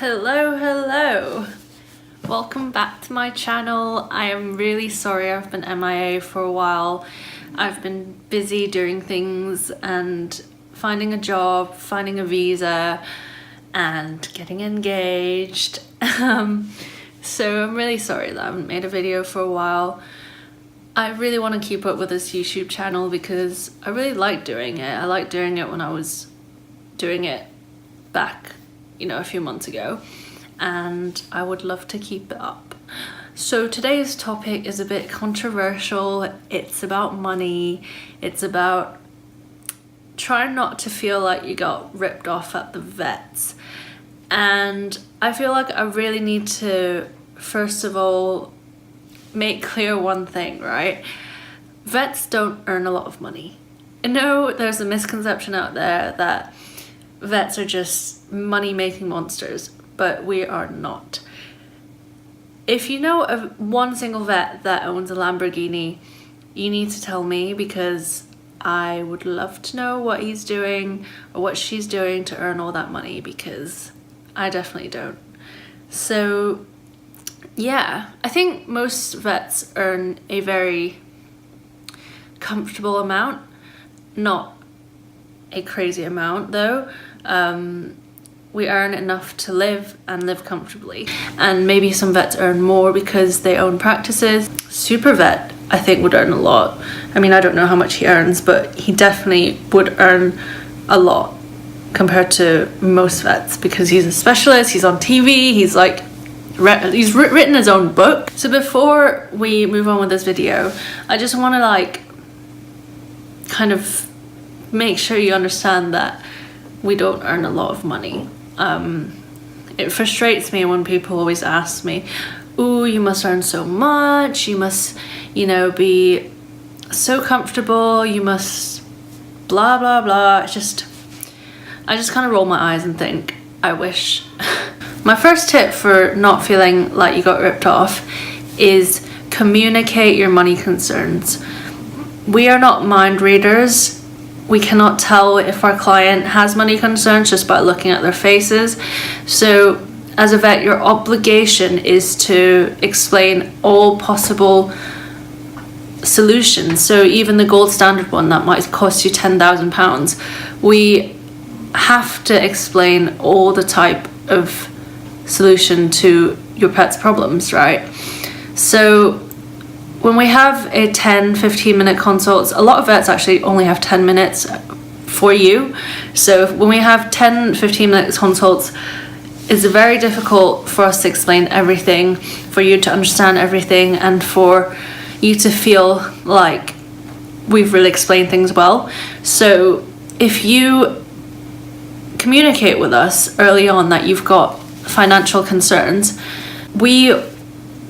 Hello. Welcome back to my channel. I am really sorry I've been MIA for a while. I've been busy doing things and finding a job, finding a visa, and getting engaged. So I'm really sorry that I haven't made a video for a while. I really want to keep up with this YouTube channel because I really like doing it. I liked doing it when I was doing it back, a few months ago, and I would love to keep it up. So today's topic is a bit controversial. It's about money. It's about trying not to feel like you got ripped off at the vets. And I feel like I really need to, first of all, make clear one thing, right? Vets don't earn a lot of money. I know there's a misconception out there that vets are just money-making monsters, but we are not. If you know of one single vet that owns a Lamborghini, you need to tell me, because I would love to know what he's doing or what she's doing to earn all that money, because I definitely don't. So yeah, I think most vets earn a very comfortable amount, not a crazy amount though. We earn enough to live and live comfortably, and maybe some vets earn more because they own practices. Super vet, I think, would earn a lot. I mean, I don't know how much he earns, but he definitely would earn a lot compared to most vets because he's a specialist, he's on TV, he's written his own book. So before we move on with this video, I just want to kind of make sure you understand that we don't earn a lot of money. It frustrates me when people always ask me, "Ooh, you must earn so much, you must, be so comfortable, you must blah blah blah." I just kind of roll my eyes and think, I wish. My first tip for not feeling like you got ripped off is communicate your money concerns. We are not mind readers. We cannot tell if our client has money concerns just by looking at their faces. So as a vet, your obligation is to explain all possible solutions. So even the gold standard one that might cost you £10,000, we have to explain all the type of solution to your pet's problems, right? So when we have a 10-15 minute consults, a lot of vets actually only have 10 minutes for you. So when we have 10-15 minute consults, it's very difficult for us to explain everything, for you to understand everything, and for you to feel like we've really explained things well. So if you communicate with us early on that you've got financial concerns, we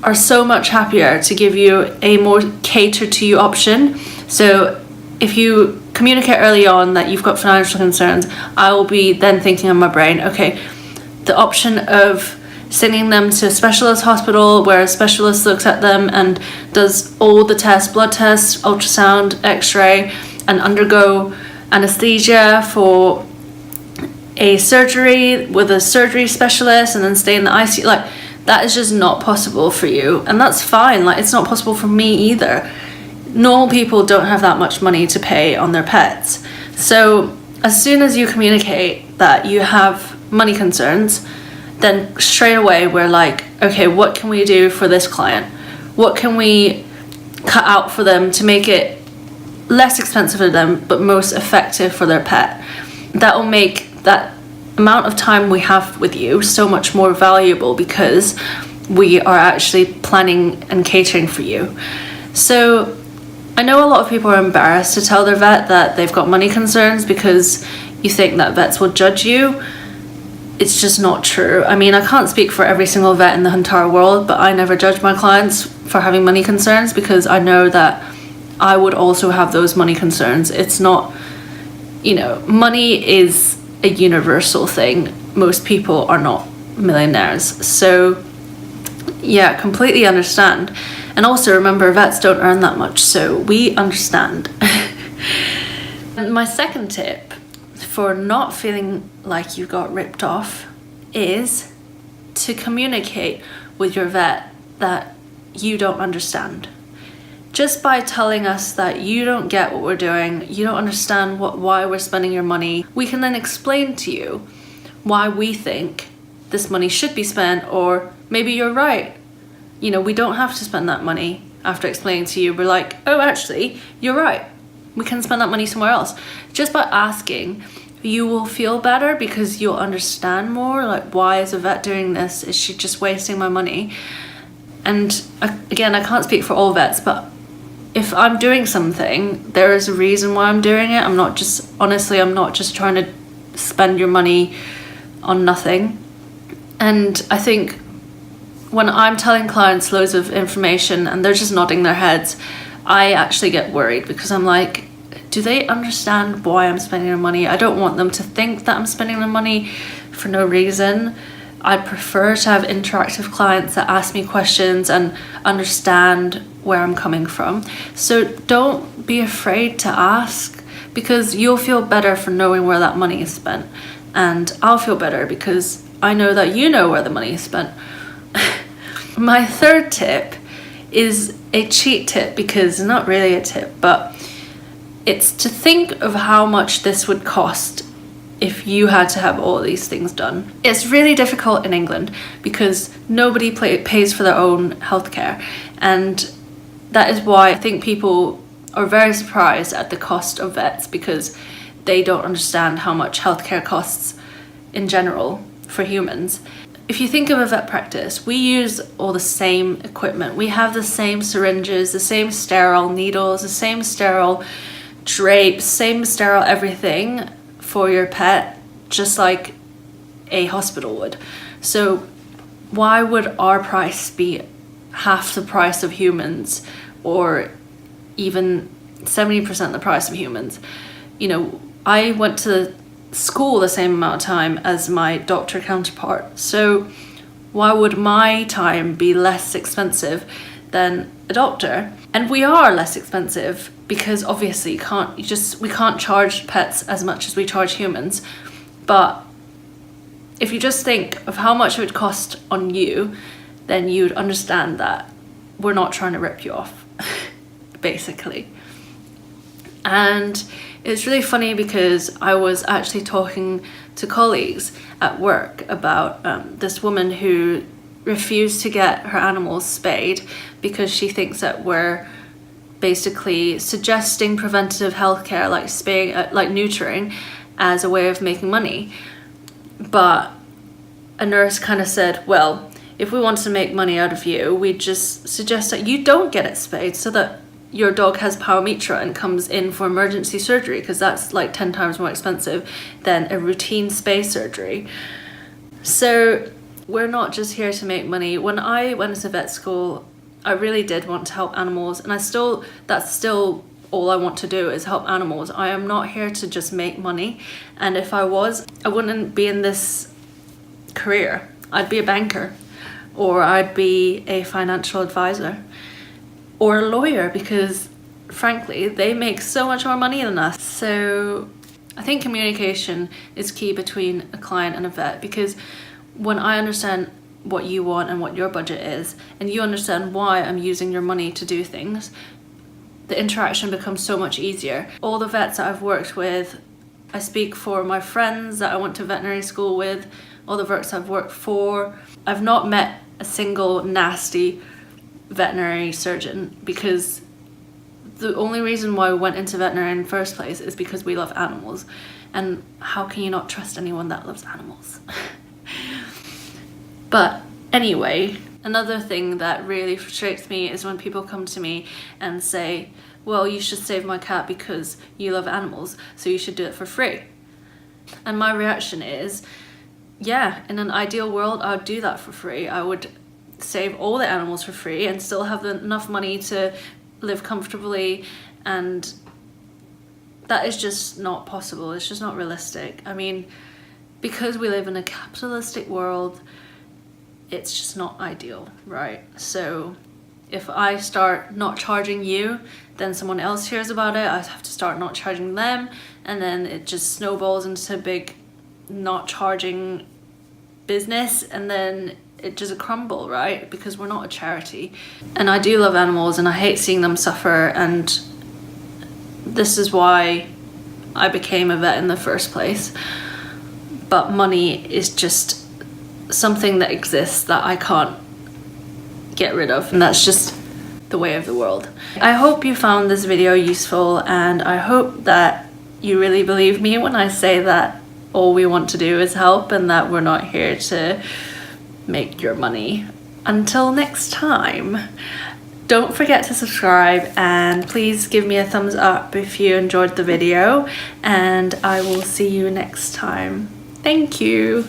are so much happier to give you a more catered to you option. So if you communicate early on that you've got financial concerns, I will be then thinking in my brain, okay, the option of sending them to a specialist hospital where a specialist looks at them and does all the tests, blood tests, ultrasound, x-ray, and undergo anesthesia for a surgery with a surgery specialist and then stay in the ICU, that is just not possible for you, and that's fine. It's not possible for me either. Normal people don't have that much money to pay on their pets. So as soon as you communicate that you have money concerns, then straight away we're like, okay, what can we do for this client? What can we cut out for them to make it less expensive for them but most effective for their pet? That will make that amount of time we have with you so much more valuable because we are actually planning and catering for you. So I know a lot of people are embarrassed to tell their vet that they've got money concerns because you think that vets will judge you. It's just not true. I mean, I can't speak for every single vet in the entire world, but I never judge my clients for having money concerns because I know that I would also have those money concerns. It's not, money is a universal thing. Most people are not millionaires. So yeah, completely understand. And also remember, vets don't earn that much, so we understand. And my second tip for not feeling like you got ripped off is to communicate with your vet that you don't understand. Just by telling us that you don't get what we're doing, you don't understand why we're spending your money, we can then explain to you why we think this money should be spent, or maybe you're right. You know, we don't have to spend that money. After explaining to you, we're like, oh, actually, you're right. We can spend that money somewhere else. Just by asking, you will feel better because you'll understand more, like, why is a vet doing this? Is she just wasting my money? And again, I can't speak for all vets, but if I'm doing something, there is a reason why I'm doing it. I'm not just trying to spend your money on nothing. And I think when I'm telling clients loads of information and they're just nodding their heads, I actually get worried because I'm like, do they understand why I'm spending their money? I don't want them to think that I'm spending their money for no reason. I prefer to have interactive clients that ask me questions and understand where I'm coming from. So don't be afraid to ask, because you'll feel better for knowing where that money is spent. And I'll feel better because I know that you know where the money is spent. My third tip is a cheat tip, because it's not really a tip, but it's to think of how much this would cost if you had to have all these things done. It's really difficult in England because nobody pays for their own healthcare, and that is why I think people are very surprised at the cost of vets, because they don't understand how much healthcare costs in general for humans. If you think of a vet practice, we use all the same equipment. We have the same syringes, the same sterile needles, the same sterile drapes, same sterile everything for your pet, just like a hospital would. So why would our price be half the price of humans, or even 70% the price of humans? You know, I went to school the same amount of time as my doctor counterpart, so why would my time be less expensive than a doctor? And we are less expensive because obviously we can't charge pets as much as we charge humans. But if you just think of how much it would cost on you, then you'd understand that we're not trying to rip you off, basically. And it's really funny because I was actually talking to colleagues at work about this woman who refused to get her animals spayed because she thinks that we're basically suggesting preventative healthcare, like spaying, like neutering, as a way of making money. But a nurse kind of said, well, if we wanted to make money out of you, we'd just suggest that you don't get it spayed so that your dog has pyometra and comes in for emergency surgery, because that's like 10 times more expensive than a routine spay surgery. So we're not just here to make money. When I went to vet school, I really did want to help animals, and that's still all I want to do, is help animals. I am not here to just make money, and if I was, I wouldn't be in this career. I'd be a banker, or I'd be a financial advisor, or a lawyer, because frankly they make so much more money than us. So I think communication is key between a client and a vet, because when I understand what you want and what your budget is, and you understand why I'm using your money to do things, the interaction becomes so much easier. All the vets that I've worked with, I speak for my friends that I went to veterinary school with, all the vets I've worked for. I've not met a single nasty veterinary surgeon, because the only reason why we went into veterinary in the first place is because we love animals. And how can you not trust anyone that loves animals? But anyway, another thing that really frustrates me is when people come to me and say, well, you should save my cat because you love animals, so you should do it for free. And my reaction is, yeah, in an ideal world, I would do that for free. I would save all the animals for free and still have enough money to live comfortably, and that is just not possible. It's just not realistic. I mean, because we live in a capitalistic world, it's just not ideal, right? So if I start not charging you, then someone else hears about it, I have to start not charging them, and then it just snowballs into a big not charging business, and then it just crumble, right? Because we're not a charity. And I do love animals and I hate seeing them suffer, and this is why I became a vet in the first place. But money is just something that exists that I can't get rid of, and that's just the way of the world. I hope you found this video useful, and I hope that you really believe me when I say that all we want to do is help and that we're not here to make your money. Until next time, don't forget to subscribe, and please give me a thumbs up if you enjoyed the video, and I will see you next time. Thank you.